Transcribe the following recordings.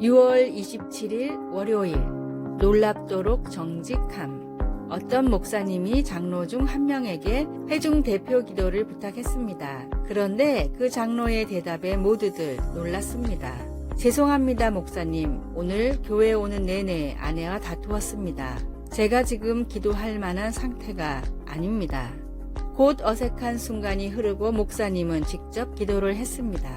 6월 27일 월요일 놀랍도록 정직함. 어떤 목사님이 장로 중 한 명에게 회중 대표 기도를 부탁했습니다. 그런데 그 장로의 대답에 모두들 놀랐습니다. 죄송합니다, 목사님. 오늘 교회 오는 내내 아내와 다투었습니다. 제가 지금 기도할 만한 상태가 아닙니다. 곧 어색한 순간이 흐르고 목사님은 직접 기도를 했습니다.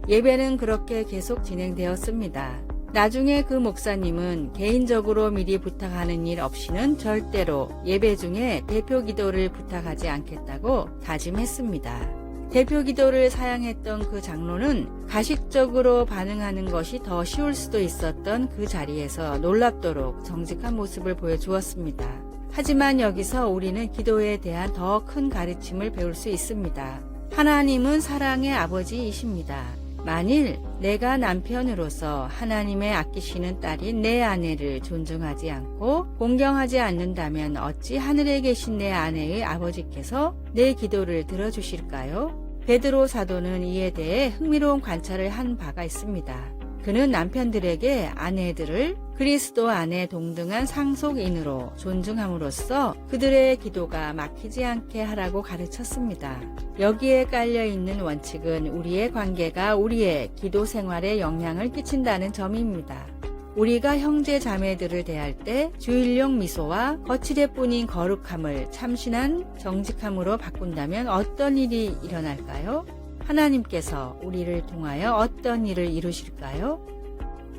예배는 그렇게 계속 진행되었습니다. 나중에 그 목사님은 개인적으로 미리 부탁하는 일 없이는 절대로 예배 중에 대표 기도를 부탁하지 않겠다고 다짐했습니다. 대표 기도를 사양했던 그 장로는 가식적으로 반응하는 것이 더 쉬울 수도 있었던 그 자리에서 놀랍도록 정직한 모습을 보여주었습니다. 하지만 여기서 우리는 기도에 대한 더 큰 가르침을 배울 수 있습니다. 하나님은 사랑의 아버지이십니다. 만일 내가 남편으로서 하나님의 아끼시는 딸인 내 아내를 존중하지 않고 공경하지 않는다면 어찌 하늘에 계신 내 아내의 아버지께서 내 기도를 들어주실까요? 베드로 사도는 이에 대해 흥미로운 관찰을 한 바가 있습니다. 그는 남편들에게 아내들을 그리스도 안에 동등한 상속인으로 존중함으로써 그들의 기도가 막히지 않게 하라고 가르쳤습니다. 여기에 깔려있는 원칙은 우리의 관계가 우리의 기도 생활에 영향을 끼친다는 점입니다. 우리가 형제 자매들을 대할 때 주일용 미소와 거칠애뿐인 거룩함을 참신한 정직함으로 바꾼다면 어떤 일이 일어날까요? 하나님께서 우리를 통하여 어떤 일을 이루실까요?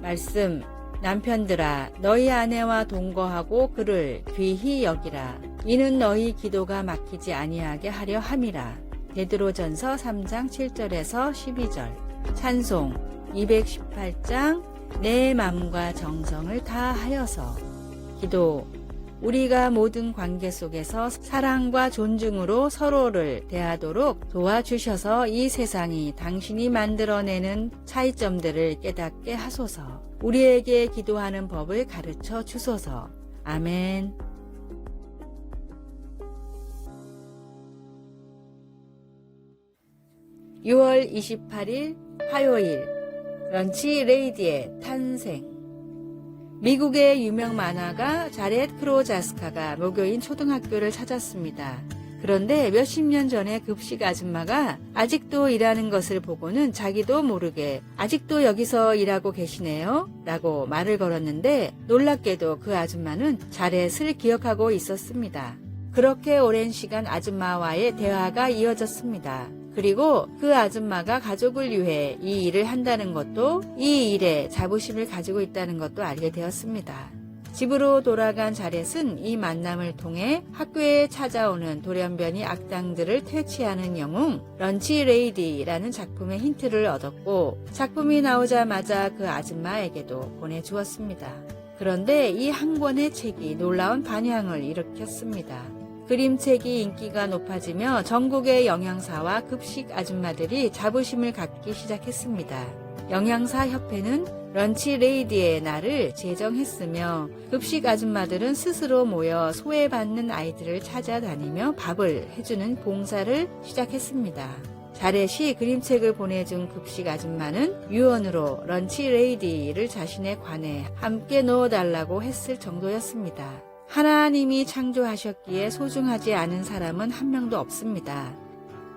말씀, 남편들아 너희 아내와 동거하고 그를 귀히 여기라. 이는 너희 기도가 막히지 아니하게 하려 함이라. 베드로전서 3장 7절에서 12절. 찬송 218장 내 맘과 정성을 다하여서. 기도, 우리가 모든 관계 속에서 사랑과 존중으로 서로를 대하도록 도와주셔서 이 세상이 당신이 만들어내는 차이점들을 깨닫게 하소서. 우리에게 기도하는 법을 가르쳐 주소서. 아멘. (6월 28일) 화요일 런치 레이디의 탄생. 미국의 유명 만화가 자렛 크로자스카가 모교인 초등학교를 찾았습니다. 그런데 몇십 년 전에 급식 아줌마가 아직도 일하는 것을 보고는 자기도 모르게 아직도 여기서 일하고 계시네요 라고 말을 걸었는데 놀랍게도 그 아줌마는 자렛을 기억하고 있었습니다. 그렇게 오랜 시간 아줌마와의 대화가 이어졌습니다. 그리고 그 아줌마가 가족을 위해 이 일을 한다는 것도 이 일에 자부심을 가지고 있다는 것도 알게 되었습니다. 집으로 돌아간 자렛은 이 만남을 통해 학교에 찾아오는 돌연변이 악당들을 퇴치하는 영웅 런치 레이디라는 작품의 힌트를 얻었고 작품이 나오자마자 그 아줌마에게도 보내주었습니다. 그런데 이 한 권의 책이 놀라운 반향을 일으켰습니다. 그림책이 인기가 높아지며 전국의 영양사와 급식 아줌마들이 자부심을 갖기 시작했습니다. 영양사협회는 런치 레이디의 날을 제정했으며 급식 아줌마들은 스스로 모여 소외받는 아이들을 찾아다니며 밥을 해주는 봉사를 시작했습니다. 자렛이 그림책을 보내준 급식 아줌마는 유언으로 런치 레이디를 자신의 관에 함께 넣어달라고 했을 정도였습니다. 하나님이 창조하셨기에 소중하지 않은 사람은 한 명도 없습니다.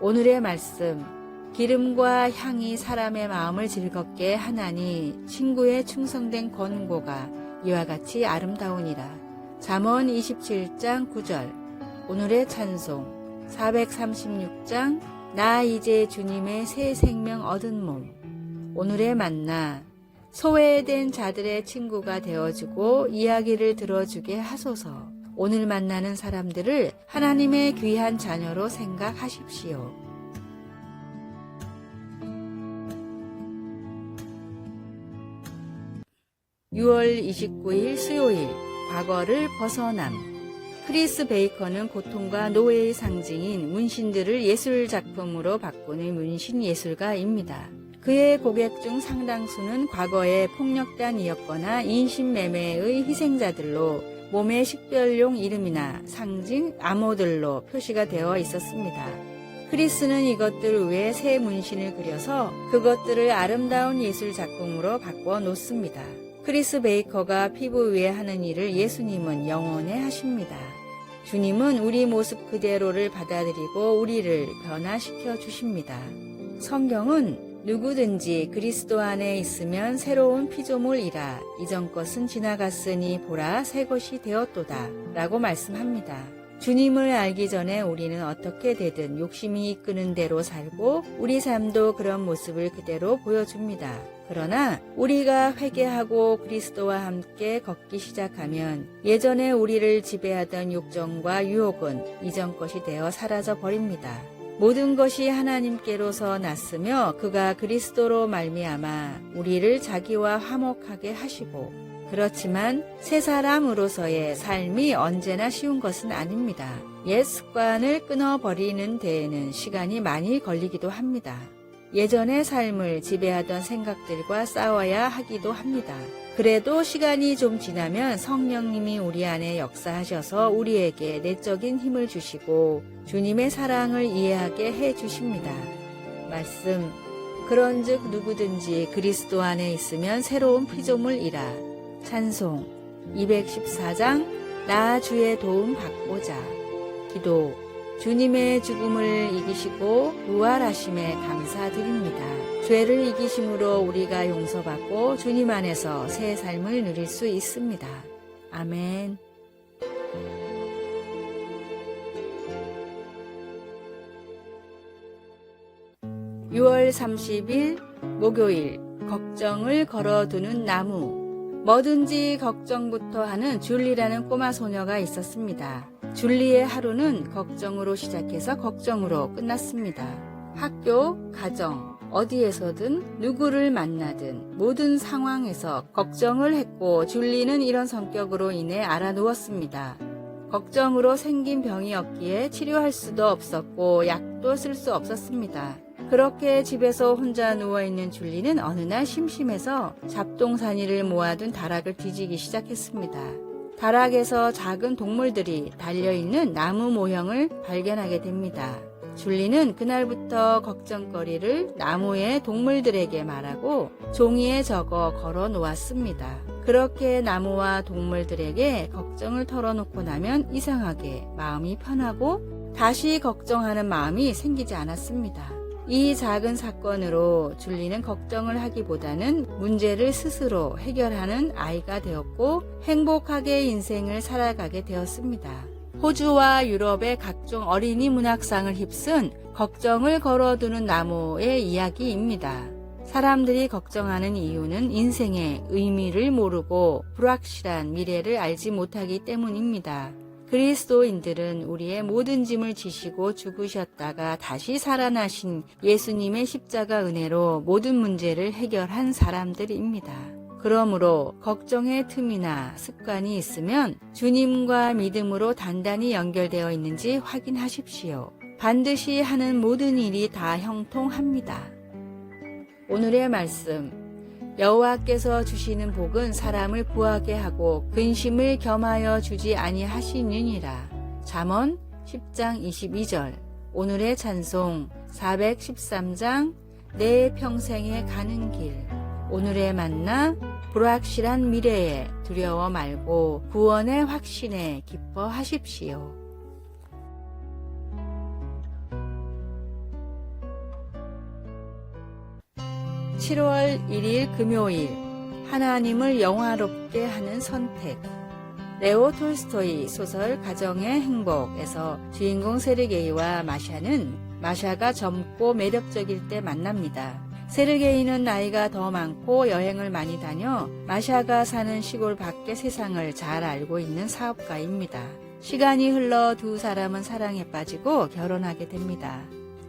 오늘의 말씀, 기름과 향이 사람의 마음을 즐겁게 하나니 친구의 충성된 권고가 이와 같이 아름다우니라. 잠언 27장 9절. 오늘의 찬송 436장 나 이제 주님의 새 생명 얻은 몸. 오늘의 만나, 소외된 자들의 친구가 되어주고 이야기를 들어주게 하소서. 오늘 만나는 사람들을 하나님의 귀한 자녀로 생각하십시오. (6월 29일) 수요일 과거를 벗어남. 크리스 베이커는 고통과 노예의 상징인 문신들을 예술 작품으로 바꾸는 문신 예술가입니다. 그의 고객 중 상당수는 과거에 폭력단이었거나 인신매매의 희생자들로 몸에 식별용 이름이나 상징 암호들로 표시가 되어 있었습니다. 크리스는 이것들 외에 새 문신을 그려서 그것들을 아름다운 예술 작품으로 바꿔 놓습니다. 크리스 베이커가 피부 위에 하는 일을 예수님은 영원해 하십니다. 주님은 우리 모습 그대로를 받아들이고 우리를 변화시켜 주십니다. 성경은 누구든지 그리스도 안에 있으면 새로운 피조물이라 이전 것은 지나갔으니 보라 새 것이 되었도다 라고 말씀합니다. 주님을 알기 전에 우리는 어떻게 되든 욕심이 이끄는 대로 살고 우리 삶도 그런 모습을 그대로 보여줍니다. 그러나 우리가 회개하고 그리스도와 함께 걷기 시작하면 예전에 우리를 지배하던 욕정과 유혹은 이전 것이 되어 사라져 버립니다. 모든 것이 하나님께로서 났으며 그가 그리스도로 말미암아 우리를 자기와 화목하게 하시고 그렇지만 새 사람으로서의 삶이 언제나 쉬운 것은 아닙니다. 옛 습관을 끊어버리는 데에는 시간이 많이 걸리기도 합니다. 예전의 삶을 지배하던 생각들과 싸워야 하기도 합니다. 그래도 시간이 좀 지나면 성령님이 우리 안에 역사하셔서 우리에게 내적인 힘을 주시고 주님의 사랑을 이해하게 해 주십니다. 말씀, 그런즉 누구든지 그리스도 안에 있으면 새로운 피조물이라. 찬송 214장 나 주의 도움 받고자. 기도, 주님의 죽음을 이기시고 부활하심에 감사드립니다. 죄를 이기심으로 우리가 용서받고 주님 안에서 새 삶을 누릴 수 있습니다. 아멘. (6월 30일) 목요일 걱정을 걸어두는 나무. 뭐든지 걱정부터 하는 줄리라는 꼬마 소녀가 있었습니다. 줄리의 하루는 걱정으로 시작해서 걱정으로 끝났습니다. 학교, 가정, 어디에서든 누구를 만나든 모든 상황에서 걱정을 했고 줄리는 이런 성격으로 인해 알아누웠습니다. 걱정으로 생긴 병이었기에 치료할 수도 없었고 약도 쓸 수 없었습니다. 그렇게 집에서 혼자 누워있는 줄리는 어느 날 심심해서 잡동사니를 모아둔 다락을 뒤지기 시작했습니다. 다락에서 작은 동물들이 달려있는 나무 모형을 발견하게 됩니다. 줄리는 그날부터 걱정거리를 나무의 동물들에게 말하고 종이에 적어 걸어 놓았습니다. 그렇게 나무와 동물들에게 걱정을 털어놓고 나면 이상하게 마음이 편하고 다시 걱정하는 마음이 생기지 않았습니다. 이 작은 사건으로 줄리는 걱정을 하기보다는 문제를 스스로 해결하는 아이가 되었고 행복하게 인생을 살아가게 되었습니다. 호주와 유럽의 각종 어린이 문학상을 휩쓴 걱정을 걸어두는 나무의 이야기입니다. 사람들이 걱정하는 이유는 인생의 의미를 모르고 불확실한 미래를 알지 못하기 때문입니다. 그리스도인들은 우리의 모든 짐을 지시고 죽으셨다가 다시 살아나신 예수님의 십자가 은혜로 모든 문제를 해결한 사람들입니다. 그러므로 걱정의 틈이나 습관이 있으면 주님과 믿음으로 단단히 연결되어 있는지 확인하십시오. 반드시 하는 모든 일이 다 형통합니다. 오늘의 말씀, 여호와께서 주시는 복은 사람을 구하게 하고 근심을 겸하여 주지 아니하시느니라. 잠언 10장 22절. 오늘의 찬송 413장 내 평생에 가는 길. 오늘의 만나 불확실한 미래에 두려워 말고 구원의 확신에 기뻐하십시오. 7월 1일 금요일 하나님을 영화롭게 하는 선택. 레오 톨스토이 소설 가정의 행복에서 주인공 세르게이와 마샤는 마샤가 젊고 매력적일 때 만납니다. 세르게이는 나이가 더 많고 여행을 많이 다녀 마샤가 사는 시골 밖의 세상을 잘 알고 있는 사업가입니다. 시간이 흘러 두 사람은 사랑에 빠지고 결혼하게 됩니다.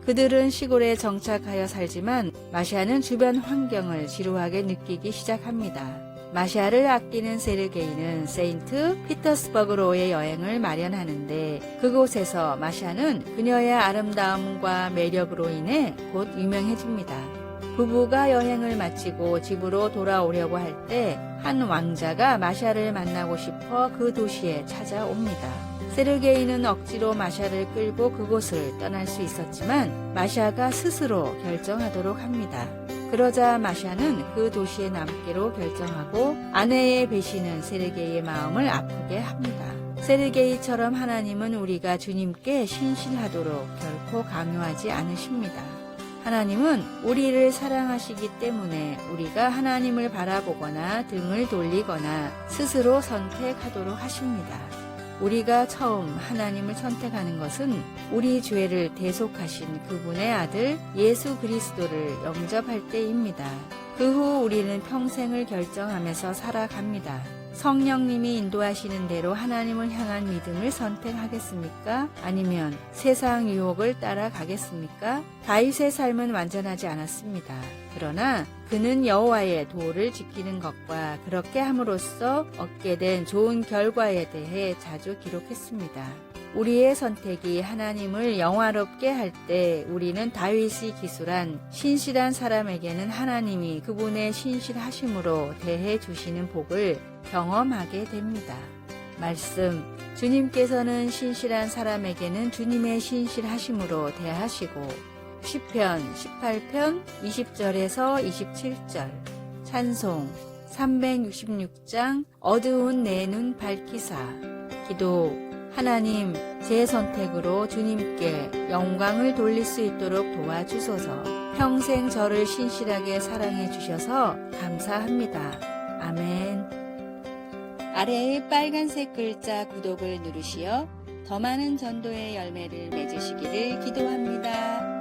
그들은 시골에 정착하여 살지만 마샤는 주변 환경을 지루하게 느끼기 시작합니다. 마샤를 아끼는 세르게이는 세인트 피터스버그로의 여행을 마련하는데 그곳에서 마샤는 그녀의 아름다움과 매력으로 인해 곧 유명해집니다. 부부가 여행을 마치고 집으로 돌아오려고 할 때 한 왕자가 마샤를 만나고 싶어 그 도시에 찾아옵니다. 세르게이는 억지로 마샤를 끌고 그곳을 떠날 수 있었지만 마샤가 스스로 결정하도록 합니다. 그러자 마샤는 그 도시에 남기로 결정하고 아내의 배신은 세르게이의 마음을 아프게 합니다. 세르게이처럼 하나님은 우리가 주님께 신실하도록 결코 강요하지 않으십니다. 하나님은 우리를 사랑하시기 때문에 우리가 하나님을 바라보거나 등을 돌리거나 스스로 선택하도록 하십니다. 우리가 처음 하나님을 선택하는 것은 우리 죄를 대속하신 그분의 아들 예수 그리스도를 영접할 때입니다. 그 후 우리는 평생을 결정하면서 살아갑니다. 성령님이 인도하시는 대로 하나님을 향한 믿음을 선택하겠습니까? 아니면 세상 유혹을 따라가겠습니까? 다윗의 삶은 완전하지 않았습니다. 그러나 그는 여호와의 도를 지키는 것과 그렇게 함으로써 얻게 된 좋은 결과에 대해 자주 기록했습니다. 우리의 선택이 하나님을 영화롭게 할 때 우리는 다윗이 기술한 신실한 사람에게는 하나님이 그분의 신실하심으로 대해 주시는 복을 경험하게 됩니다. 말씀, 주님께서는 신실한 사람에게는 주님의 신실하심으로 대하시고 시편 18편 20절에서 27절 찬송 366장 어두운 내 눈 밝히사 기도 하나님, 제 선택으로 주님께 영광을 돌릴 수 있도록 도와주소서. 평생 저를 신실하게 사랑해 주셔서 감사합니다. 아멘. 아래의 빨간색 글자 구독을 누르시어 더 많은 전도의 열매를 맺으시기를 기도합니다.